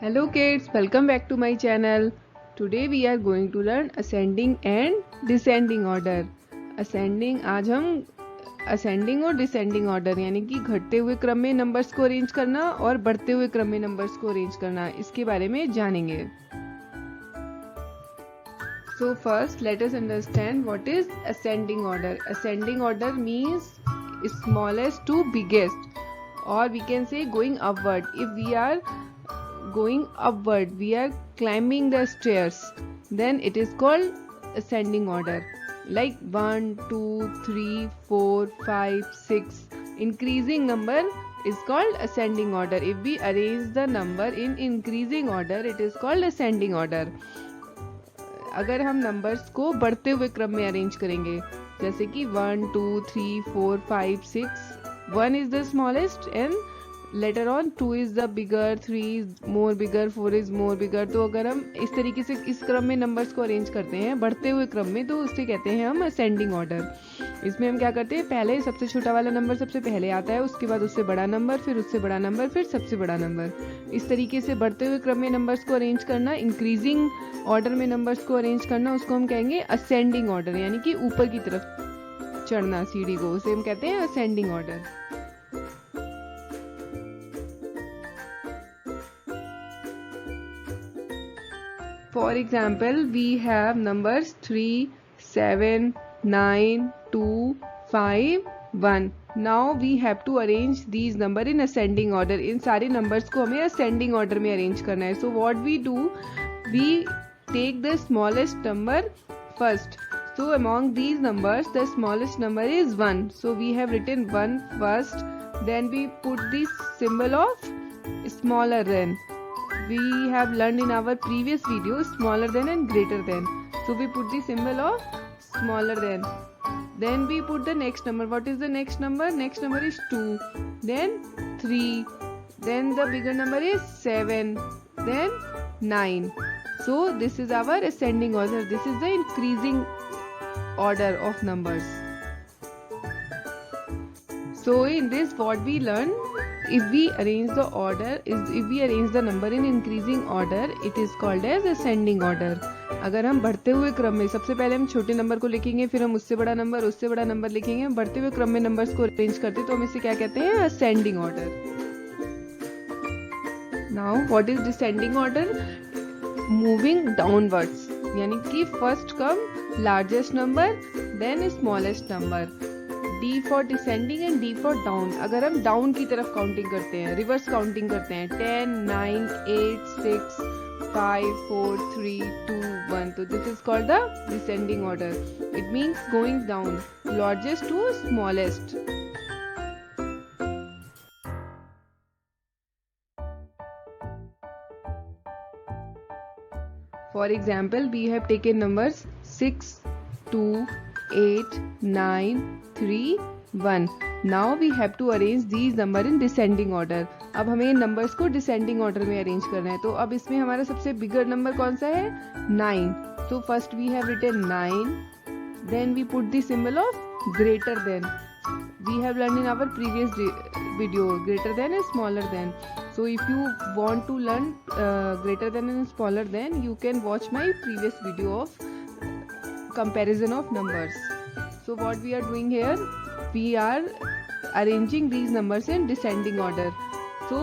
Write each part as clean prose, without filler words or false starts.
Hello kids, welcome back to my channel. Today we are going to learn ascending and descending order. Ascending आज हम ascending और descending order यानी कि घटते हुए क्रम में नंबर्स को अरेंज करना और बढ़ते हुए क्रम में नंबर्स को अरेंज करना इसके बारे में जानेंगे. So first let us understand what is ascending order. Ascending order means smallest to biggest, or we can say going upward. If we are going upward, we are climbing the stairs, then it is called ascending order. Like 1 2 3 4 5 6, increasing number is called ascending order. If we arrange the number in increasing order, it is called ascending order. अगर हम numbers को बढ़ते हुए क्रम में arrange करेंगे, जैसे कि 1 2 3 4 5 6, 1 is the smallest and later on 2 is the bigger, 3 is more bigger, 4 is more bigger. तो अगर हम इस तरीके से इस क्रम में नंबर्स को अरेंज करते हैं बढ़ते हुए क्रम में, तो उससे कहते हैं हम असेंडिंग ऑर्डर. इसमें हम क्या करते हैं, पहले सबसे छोटा वाला नंबर सबसे पहले आता है, उसके बाद उससे बड़ा नंबर, फिर उससे बड़ा नंबर, फिर सबसे बड़ा नंबर. इस तरीके से बढ़ते हुए क्रम में नंबर्स को अरेंज करना, इंक्रीजिंग ऑर्डर में नंबर्स को अरेंज करना, उसको हम कहेंगे असेंडिंग ऑर्डर. यानी कि ऊपर की तरफ चढ़ना सीढ़ी को, उसे हम कहते हैं ascending order. For example, we have numbers 3, 7, 9, 2, 5, 1. Now we have to arrange these numbers in ascending order. इन सारे numbers को हमें ascending order में arrange करना है. So what we do, we take the smallest number first. So among these numbers, the smallest number is 1. So we have written 1 first. Then we put the symbol of smaller than. We have learned in our previous video smaller than and greater than. So we put the symbol of smaller than. Then we put the next number. What is the next number? Next number is 2. Then 3. Then the bigger number is 7. Then 9. So this is our ascending order. This is the increasing order of numbers. So in this what we learn, if we arrange the number in increasing order, it is called as ascending order. अगर हम बढ़ते हुए क्रम में सबसे पहले हम छोटे नंबर को लिखेंगे, फिर हम उससे बड़ा नंबर लिखेंगे, बढ़ते हुए क्रम में नंबर्स को अरेंज करते हैं, तो हम इसे क्या कहते हैं, ascending order. Now what is descending order? Moving downwards, यानी कि first come largest number, then smallest number. D for descending and D for down. अगर हम डाउन की तरफ काउंटिंग करते हैं, रिवर्स काउंटिंग करते हैं, 10, 9, 8, 6, 5, 4, 3, 2, 1. तो this is called the descending order. It means going down, largest to smallest. For example, we have taken numbers 6, 2, 8, 9, 3, 1. Now we have to arrange these number in descending order. अब हमें इन numbers को descending order में arrange करना है. तो अब इसमें हमारा सबसे बिगर नंबर कौन सा है, 9. So first we have written 9. Then we put the symbol of greater than. We have learned in our previous video greater than and smaller than. So if you want to learn greater than and smaller than, you can watch my previous video of comparison of numbers. So what we are doing here, we are arranging these numbers in descending order. So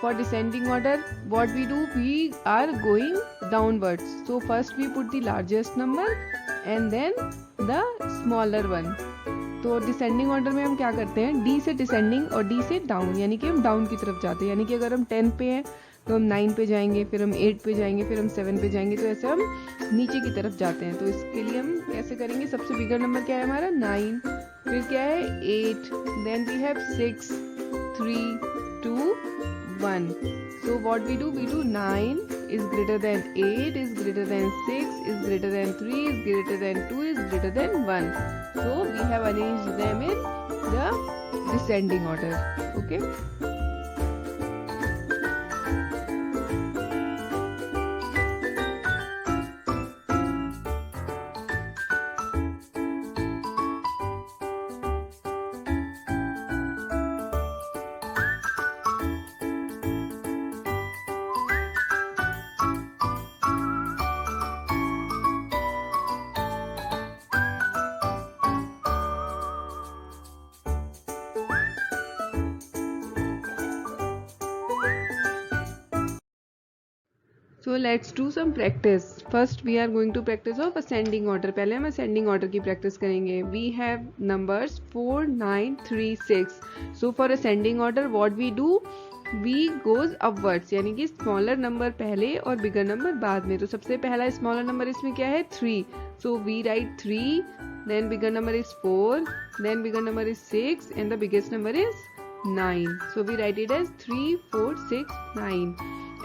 for descending order, what we do, we are going downwards. So first we put the largest number and then the smaller one. तो descending order में हम क्या करते हैं, D से descending और D से down, यानी कि हम डाउन की तरफ जाते हैं. यानी कि अगर हम 10 पे हैं तो हम 9 पे जाएंगे, फिर हम 8 पे जाएंगे, फिर हम 7 पे जाएंगे. तो ऐसे हम नीचे की तरफ जाते हैं. तो इसके लिए हम कैसे करेंगे, सबसे बिगर नंबर क्या है हमारा, 9, फिर क्या है 8, then we have 6, 3, 2, 1. So what we do, 9 is greater than 8, is greater than 6, is greater than 3, is greater than 2, is greater than 1. So we have arranged them in the descending order. Okay. So let's do some practice. First we are going to practice of ascending order. पहले हम ascending order की practice करेंगे. We have numbers 4, 9, 3, 6. So for ascending order what we do? We goes upwards, यानी कि smaller number पहले और bigger number बाद में. तो सबसे पहला smaller number इसमें क्या है? 3. So we write 3, then bigger number is 4, then bigger number is 6, and the biggest number is 9. So we write it as 3, 4, 6, 9.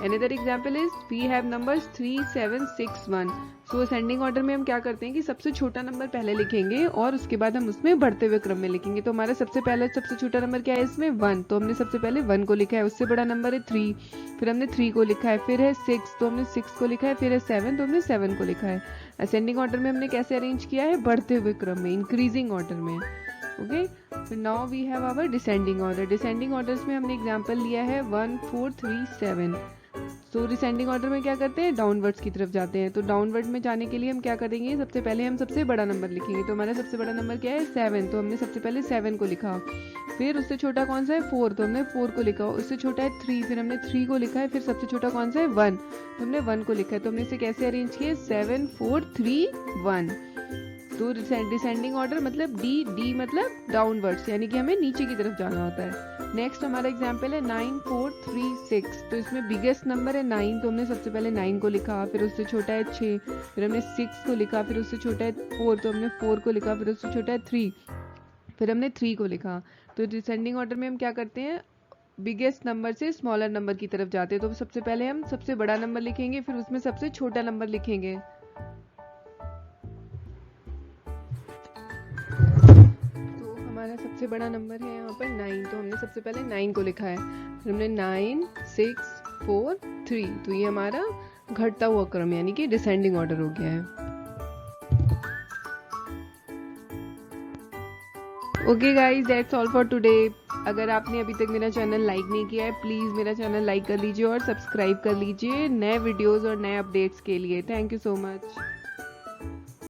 Another example is we have numbers 3, 7, 6, 1. So ascending order में हम क्या करते हैं कि सबसे छोटा नंबर पहले लिखेंगे और उसके बाद हम उसमें बढ़ते हुए क्रम में लिखेंगे. तो हमारा सबसे छोटा नंबर क्या है इसमें? 1. तो हमने सबसे पहले 1 को लिखा है. उससे बड़ा नंबर है 3, फिर हमने 3 को लिखा है, फिर है 6 तो हमने 6 को लिखा है, फिर है 7 तो हमने 7 को लिखा है. असेंडिंग ऑर्डर में हमने कैसे अरेंज किया है? बढ़ते हुए क्रम में, इंक्रीजिंग ऑर्डर में. Okay, so now we have our descending order. descending orders में हमने एग्जांपल लिया है 1, 4, 3, 7. तो डिसेंडिंग ऑर्डर में क्या करते हैं? डाउनवर्ड्स की तरफ जाते हैं. तो डाउनवर्ड में जाने के लिए हम क्या करेंगे? सबसे पहले हम सबसे बड़ा नंबर लिखेंगे. तो हमारा सबसे बड़ा नंबर क्या है? 7. तो हमने सबसे पहले 7 को लिखा. फिर उससे छोटा कौन सा है? 4. तो हमने 4 को लिखा. उससे छोटा है 3. फिर हमने 3 को लिखा है. फिर सबसे छोटा कौन सा है? 1. तो हमने 1 को लिखा है. तो हमने इसे कैसे अरेंज किया? 7, 4, 3, 1. तो डिसेंडिंग ऑर्डर मतलब डी मतलब डाउनवर्ड्स, यानी कि हमें नीचे की तरफ जाना होता है. नेक्स्ट हमारा एग्जांपल है 9, 4, 3, 6. तो इसमें बिगेस्ट नंबर है 9. तो हमने सबसे पहले 9 को लिखा, फिर उससे छोटा है 6, फिर हमने 6 को लिखा, फिर उससे छोटा है 4. तो हमने 4 को लिखा, फिर उससे छोटा है 3, फिर हमने 3 को लिखा. तो डिसेंडिंग ऑर्डर में हम क्या करते हैं? बिगेस्ट नंबर से स्मॉलर नंबर की तरफ जाते हैं. तो सबसे पहले हम सबसे बड़ा नंबर लिखेंगे, फिर उसमें सबसे छोटा नंबर लिखेंगे. हमारा सबसे बड़ा नंबर है यहाँ पर 9. तो हमने सबसे पहले 9 को लिखा है, फिर हमने 9, 6, 4, 3. तो ये हमारा घटता हुआ क्रम यानी कि डिसेंडिंग ऑर्डर हो गया है. Okay guys, that's all for today. अगर आपने अभी तक मेरा चैनल लाइक नहीं किया है, प्लीज़ मेरा चैनल लाइक कर लीजिए और सब्सक्राइब कर लीजिए नए वीडियोस और नए अपडेट्स के लिए. Thank you so much.